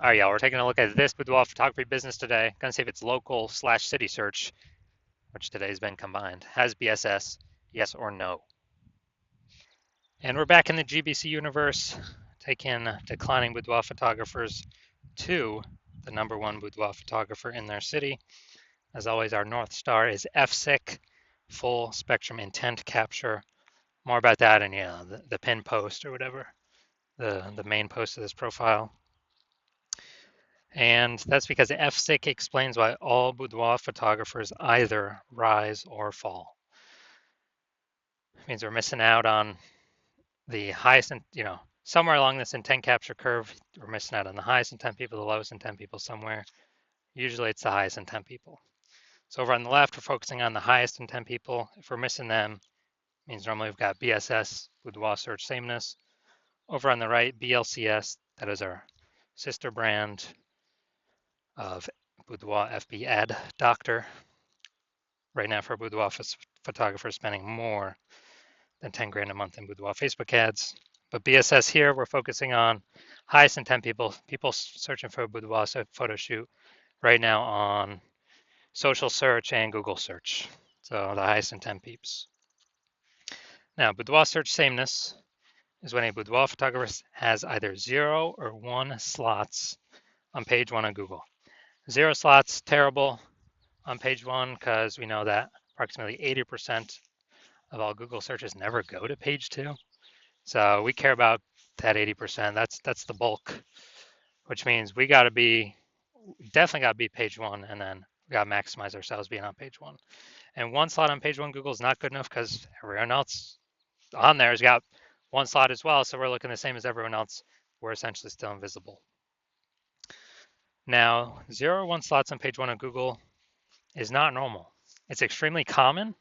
All right, y'all, we're taking a look at this boudoir photography business today. Gonna see if it's local slash city search, which today has been combined. Has BSS, yes or no? And we're back in the GBC universe, taking declining boudoir photographers to the #1 boudoir photographer in their city. As always, our North Star is FSIC, full spectrum intent capture. More about that in the pin post or whatever, the main post of this profile. And that's because FSIC explains why all boudoir photographers either rise or fall. It means we're missing out on the highest, somewhere along this intent capture curve, we're missing out on the highest intent people, the lowest intent people somewhere. Usually it's the highest intent people. So over on the left, we're focusing on the highest intent people. If we're missing them, it means normally we've got BSS, boudoir search sameness. Over on the right, BLCS, that is our sister brand of boudoir FB ad doctor. Right now for a boudoir photographer spending more than 10 grand a month in boudoir Facebook ads. But BSS here, we're focusing on highest intent people searching for a boudoir photo shoot right now on social search and Google search. So the highest intent peeps. Now, boudoir search sameness is when a boudoir photographer has either 0 or 1 slots on page 1 on Google. 0 slots, terrible on page 1 because we know that approximately 80% of all Google searches never go to page 2. So we care about that 80%. That's the bulk, which means we definitely got to be page 1, and then we got to maximize ourselves being on page 1. And 1 slot on page 1 Google is not good enough because everyone else on there has got 1 slot as well. So we're looking the same as everyone else. We're essentially still invisible. Now, 0 or 1 slots on page 1 of Google is not normal. It's extremely common,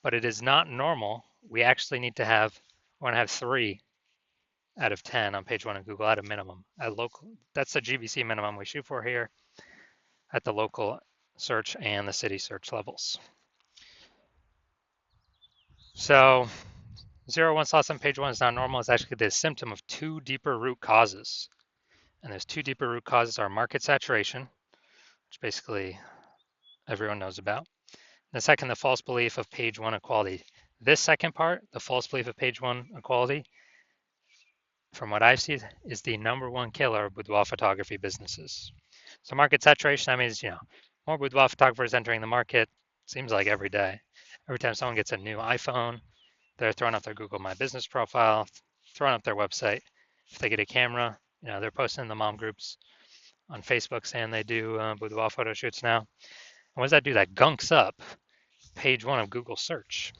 but it is not normal. We actually want to have 3 out of 10 on page 1 of Google at a minimum. That's the GBC minimum we shoot for here at the local search and the city search levels. So 0 1 slots on page 1 is not normal. It's actually the symptom of 2 deeper root causes. And those 2 deeper root causes are market saturation, which basically everyone knows about. The second, the false belief of page 1 equality. This second part, the false belief of page 1 equality, from what I've seen, is the #1 killer of boudoir photography businesses. So market saturation, that means, more boudoir photographers entering the market, seems like every day. Every time someone gets a new iPhone, they're throwing up their Google My Business profile, throwing up their website. If they get a camera, they're posting in the mom groups on Facebook saying they do boudoir photo shoots now. And what does that do? That gunks up page 1 of Google search.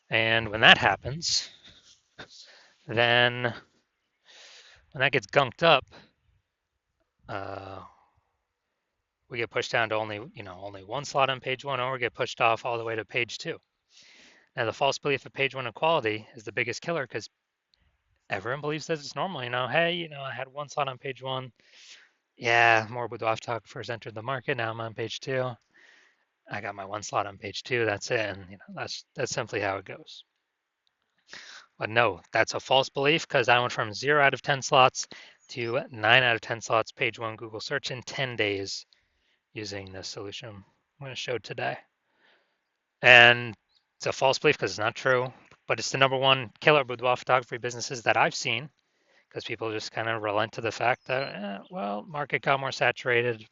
And when that happens, then when that gets gunked up, we get pushed down to only 1 slot on page 1, or we get pushed off all the way to page 2. Now, the false belief of page 1 equality is the biggest killer because everyone believes that it's normal. Hey, I had 1 slot on page 1. Yeah, more boudoir photographers entered the market. Now I'm on page 2. I got my 1 slot on page 2. That's it. And that's simply how it goes. But no, that's a false belief because I went from 0 out of 10 slots to 9 out of 10 slots page 1 Google search in 10 days using the solution I'm going to show today. And it's a false belief because it's not true, but it's the #1 killer boudoir photography businesses that I've seen because people just kind of relent to the fact that, market got more saturated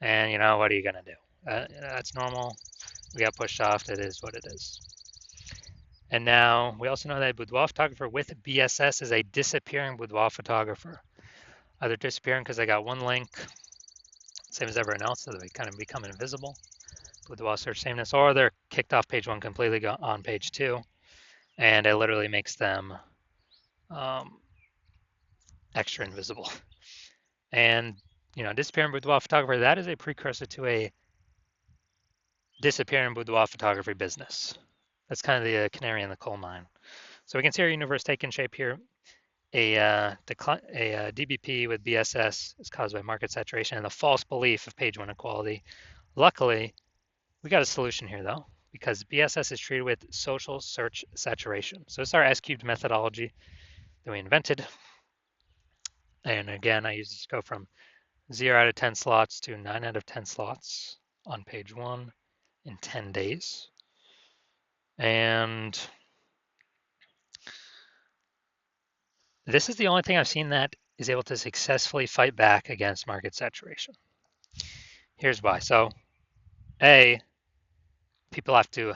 and, what are you going to do? That's normal. We got pushed off. It is what it is. And now we also know that a boudoir photographer with BSS is a disappearing boudoir photographer. Either disappearing because they got 1 link, same as everyone else, so they kind of become invisible, boudoir search sameness, or they're kicked off page 1 completely on page 2, and it literally makes them extra invisible. And, disappearing boudoir photographer, that is a precursor to a disappearing boudoir photography business. That's kind of the canary in the coal mine. So we can see our universe taking shape here. A DBP with BSS is caused by market saturation and the false belief of page 1 equality. Luckily, we got a solution here though, because BSS is treated with social search saturation. So it's our S-cubed methodology that we invented. And again, I use this to go from 0 out of 10 slots to 9 out of 10 slots on page 1 in 10 days. And this is the only thing I've seen that is able to successfully fight back against market saturation. Here's why. So, A, people have to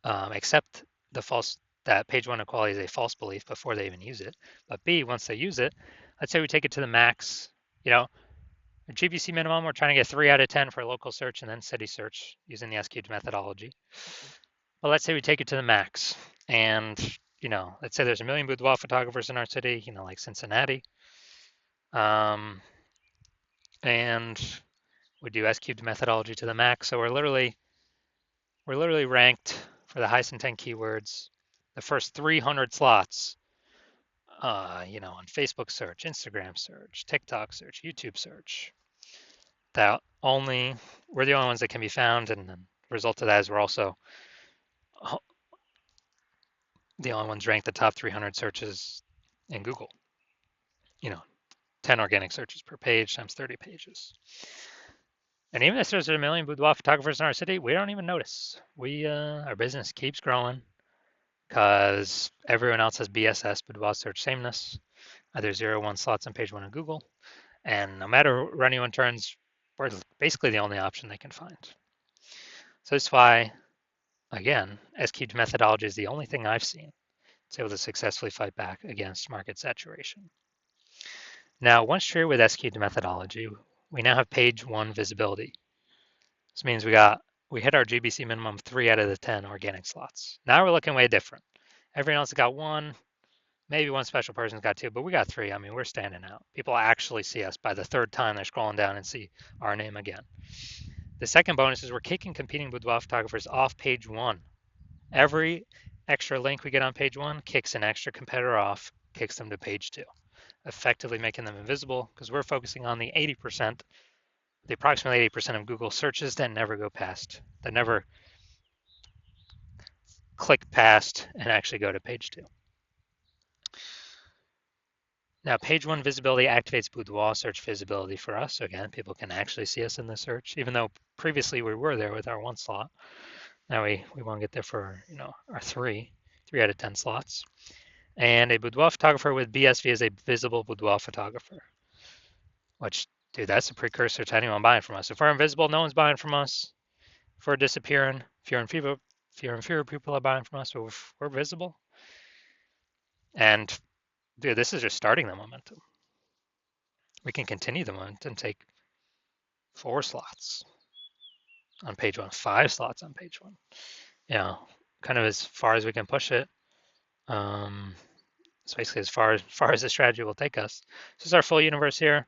accept that page 1 equality is a false belief before they even use it. But B, once they use it, let's say we take it to the max, a GBC minimum, we're trying to get 3 out of 10 for local search and then city search using the S-cubed methodology. But let's say we take it to the max and, let's say there's a million boudoir photographers in our city, like Cincinnati. And we do S-cubed methodology to the max. So we're literally ranked for the highest intent keywords, the first 300 slots, on Facebook search, Instagram search, TikTok search, YouTube search. We're the only ones that can be found, and the result of that is we're also the only ones ranked the top 300 searches in Google. 10 organic searches per page times 30 pages. And even if there's a million boudoir photographers in our city, we don't even notice. Our business keeps growing because everyone else has BSS, boudoir search sameness, either 0 or 1 slots on page 1 of Google. And no matter where anyone turns, we're basically the only option they can find. So that's why, again, S-cubed methodology is the only thing I've seen that's able to successfully fight back against market saturation. Now, once true with S-cubed methodology, we now have page 1 visibility. This means we hit our GBC minimum 3 out of the 10 organic slots. Now we're looking way different. Everyone else got 1, maybe one special person's got 2, but we got 3. I mean, we're standing out. People actually see us by the 3rd time they're scrolling down and see our name again. The second bonus is we're kicking competing boudoir photographers off page 1. Every extra link we get on page 1 kicks an extra competitor off, kicks them to page 2, effectively making them invisible because we're focusing on the approximately 80% of Google searches that never go past, that never click past and actually go to page 2. Now, page 1 visibility activates boudoir search visibility for us. So again, people can actually see us in the search, even though previously we were there with our 1 slot. Now we want to get there for our 3 out of 10 slots. And a boudoir photographer with BSV is a visible boudoir photographer, which, dude, that's a precursor to anyone buying from us. If we're invisible, no one's buying from us. If we're disappearing, fewer and fewer people are buying from us, but if we're visible. And dude, this is just starting the momentum. We can continue the momentum, take 4 slots on page 1, 5 slots on page 1. Kind of as far as we can push it. It's basically as far as the strategy will take us. This is our full universe here.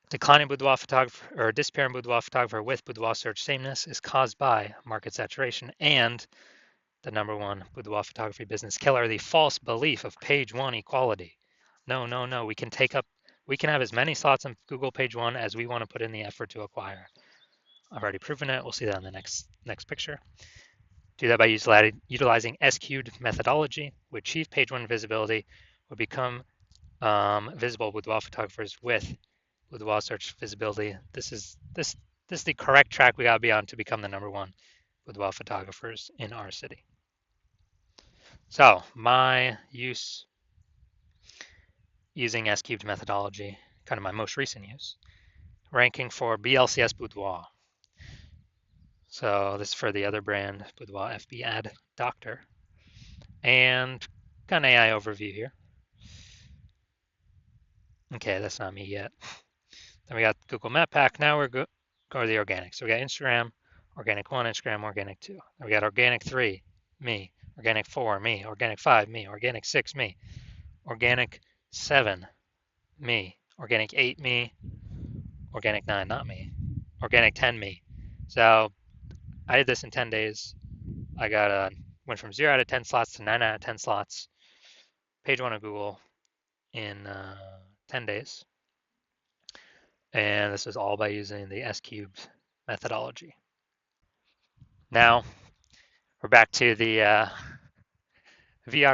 Declining boudoir photographer or disappearing boudoir photographer with boudoir search sameness is caused by market saturation and the number 1 boudoir photography business killer, the false belief of page 1 equality. No. We can have as many slots on Google page 1 as we want to put in the effort to acquire. I've already proven it. We'll see that in the next picture. Do that by utilizing S-cubed methodology. We achieve page 1 visibility. We become visible boudoir photographers with boudoir search visibility. This is the correct track we got to be on to become the number 1 boudoir photographers in our city. So my use using S-cubed methodology, kind of my most recent use, ranking for BLCS Boudoir. So this is for the other brand, Boudoir FB Ad Doctor. And got an AI overview here. Okay, that's not me yet. Then we got Google Map Pack. Now we're go to the organic. So we got Instagram, Organic 1, Instagram, Organic 2. Then we got Organic 3, me. Organic 4, me. Organic 5, me. Organic 6, me. Organic 7, me. Organic 8, me. Organic 9, not me. Organic 10, me. So I did this in 10 days. I went from 0 out of 10 slots to 9 out of 10 slots. Page 1 of Google in 10 days. And this was all by using the S-cubed methodology. Now we're back to the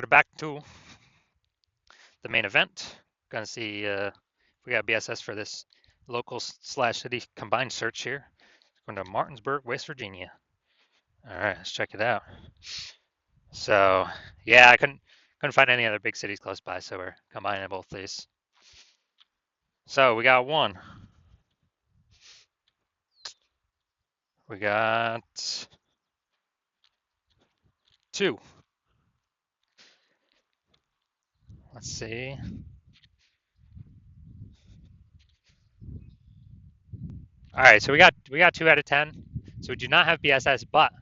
back to the main event. Gonna see if we got BSS for this local slash city combined search here. Going to Martinsburg, West Virginia. All right, let's check it out. So yeah, I couldn't find any other big cities close by, so we're combining both these. So we got one. We got two. Let's see. All right, so we got 2 out of 10. So we do not have BSS, but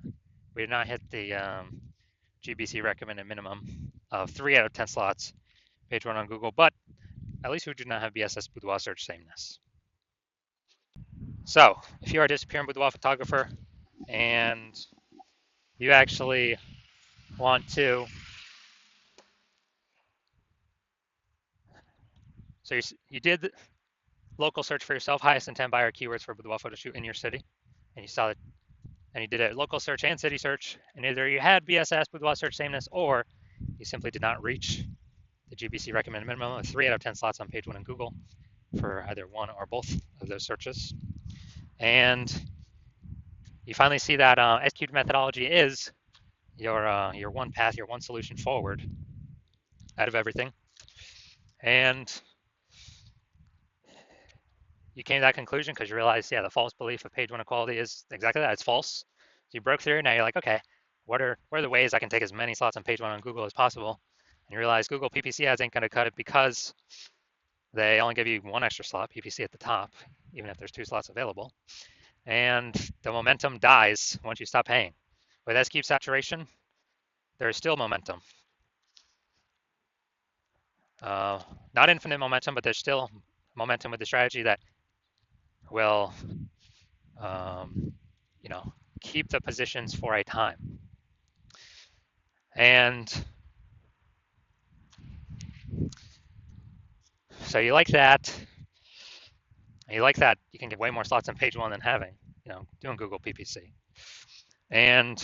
we did not hit the GBC recommended minimum of 3 out of 10 slots, page one on Google. But at least we do not have BSS boudoir search sameness. So if you are a disappearing boudoir photographer and you actually want to, so you did local search for yourself, highest intent buyer keywords for boudoir photo shoot in your city, and you saw it, and you did a local search and city search, and either you had BSS boudoir search sameness or you simply did not reach the GBC recommended minimum of 3 out of 10 slots on page one in Google for either one or both of those searches. And you finally see that SQ methodology is your one path, your one solution forward out of everything. And you came to that conclusion because you realized, yeah, the false belief of page one equality is exactly that. It's false. So you broke through. Now you're like, okay, what are the ways I can take as many slots on page one on Google as possible? And you realize Google PPC ads ain't going to cut it because they only give you one extra slot, PPC at the top, even if there's 2 slots available. And the momentum dies once you stop paying. With S-cube saturation, there is still momentum. Not infinite momentum, but there's still momentum with the strategy that will, you know, keep the positions for a time. And so you like that. You like that you can get way more slots on page one than having, doing Google PPC. And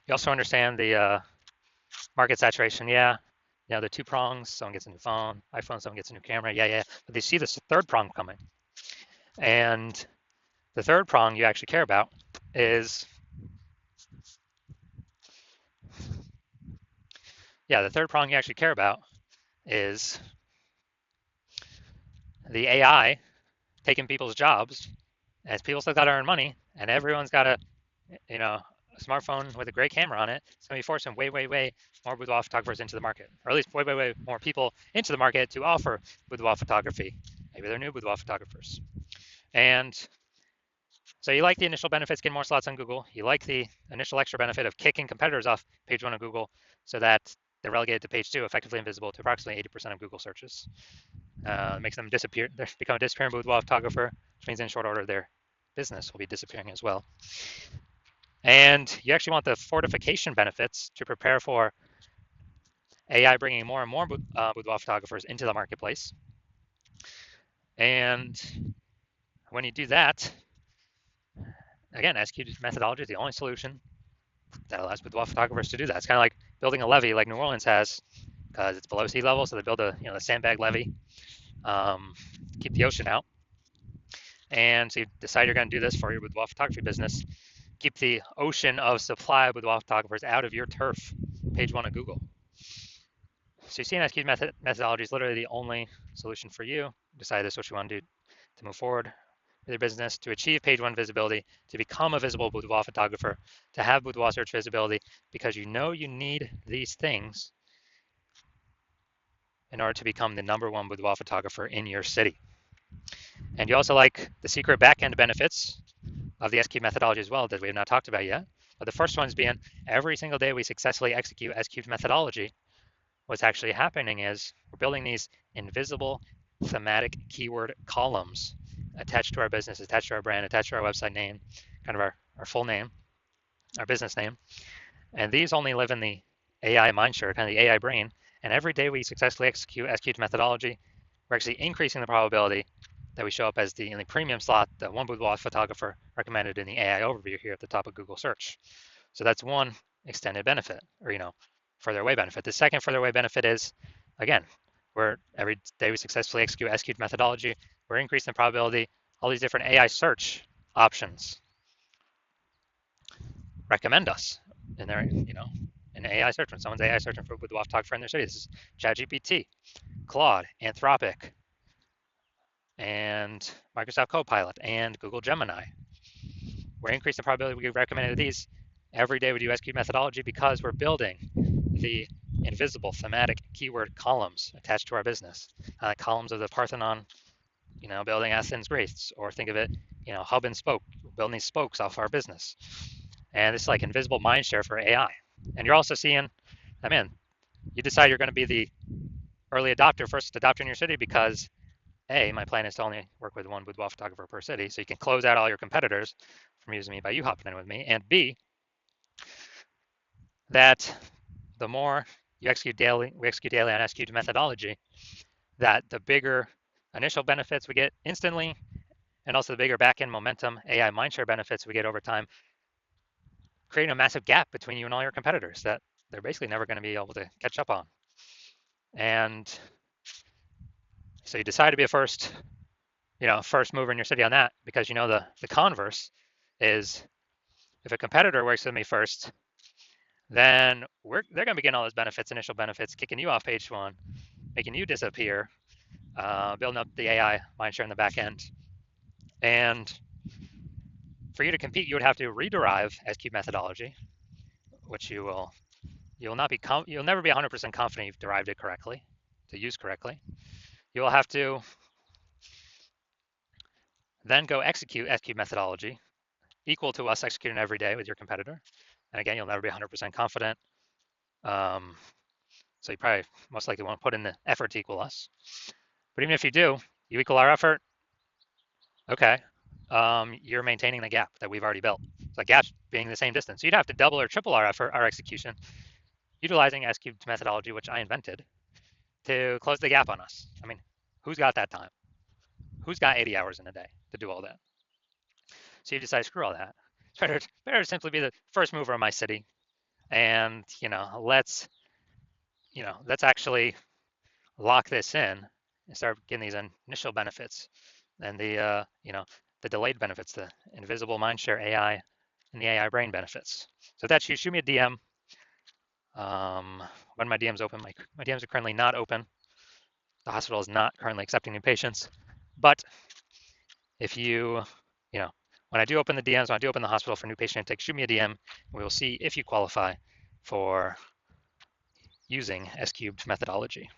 you also understand the market saturation. Yeah, the 2 prongs, someone gets a new phone, iPhone, someone gets a new camera. Yeah. But they see this third prong coming. And the third prong you actually care about is, the third prong you actually care about is the AI taking people's jobs, as people still got to earn money, and everyone's got a smartphone with a great camera on it. It's going to be forcing way more boudoir photographers into the market, or at least way more people into the market to offer boudoir photography. Maybe they're new boudoir photographers. And so you like the initial benefits, getting more slots on Google. You like the initial extra benefit of kicking competitors off page one of Google so that they're relegated to page two, effectively invisible to approximately 80% of Google searches. Makes them disappear. They become a disappearing boudoir photographer, which means in short order their business will be disappearing as well. And you actually want the fortification benefits to prepare for AI bringing more and more boudoir photographers into the marketplace. And when you do that, again, SQ methodology is the only solution that allows boudoir photographers to do that. It's kind of like building a levee like New Orleans has, because it's below sea level, so they build a sandbag levee, keep the ocean out. And so you decide you're going to do this for your boudoir photography business. Keep the ocean of supply of boudoir photographers out of your turf, page one of Google. So you see, SQ methodology is literally the only solution for you. Decide this is what you want to do to move forward with your business, to achieve page one visibility, to become a visible boudoir photographer, to have boudoir search visibility, because you need these things in order to become the #1 boudoir photographer in your city. And you also like the secret back-end benefits of the SQ methodology as well that we have not talked about yet. But the first one's being every single day we successfully execute SQ methodology, what's actually happening is we're building these invisible thematic keyword columns attached to our business, attached to our brand, attached to our website name, kind of our full name, our business name. And these only live in the AI mindshare, kind of the AI brain. And every day we successfully execute SQ methodology, we're actually increasing the probability that we show up as the premium slot, the one boudoir photographer recommended in the AI overview here at the top of Google search. So that's one extended benefit, or further away benefit. The second further away benefit is, again, Where every day we successfully execute S-cubed methodology, we're increasing the probability. All these different AI search options recommend us in their, in AI search. When someone's AI searching for Boudoir photographer in their city, this is ChatGPT, Claude, Anthropic, and Microsoft Copilot, and Google Gemini. We're increasing the probability we get recommended these every day we do SQ methodology because we're building the invisible thematic keyword columns attached to our business, columns of the Parthenon, building Athens, Greece, or think of it, hub and spoke, building these spokes off our business. And it's like invisible mind share for AI. And you're also seeing, you decide you're going to be the early adopter, first adopter in your city because A, my plan is to only work with one boudoir photographer per city, so you can close out all your competitors from using me by you hopping in with me. And B, that the more we execute daily on execute methodology, that the bigger initial benefits we get instantly, and also the bigger back-end momentum AI mindshare benefits we get over time, creating a massive gap between you and all your competitors that they're basically never going to be able to catch up on. And so you decide to be a first mover in your city on that because the converse is if a competitor works with me first, then they're going to be getting all those benefits, initial benefits, kicking you off page one, making you disappear, building up the AI mindshare in the back end. And for you to compete, you would have to rederive SQ methodology, which you'll never be 100% confident you've derived it correctly, to use correctly. You will have to then go execute SQ methodology equal to us executing every day with your competitor. And again, you'll never be 100% confident. So you probably most likely won't put in the effort to equal us. But even if you do, you equal our effort, okay, you're maintaining the gap that we've already built. So the gap being the same distance. So you'd have to double or triple our effort, our execution, utilizing S-cubed methodology, which I invented, to close the gap on us. Who's got that time? Who's got 80 hours in a day to do all that? So you decide, screw all that. It's better to simply be the first mover in my city. And, let's actually lock this in and start getting these initial benefits and the delayed benefits, the invisible mindshare AI and the AI brain benefits. So that's you. Shoot me a DM. When my DM's open, my DMs are currently not open. The hospital is not currently accepting new patients. But if when I do open the DMs, when I do open the hospital for new patient intake, shoot me a DM. And we will see if you qualify for using S-cubed methodology.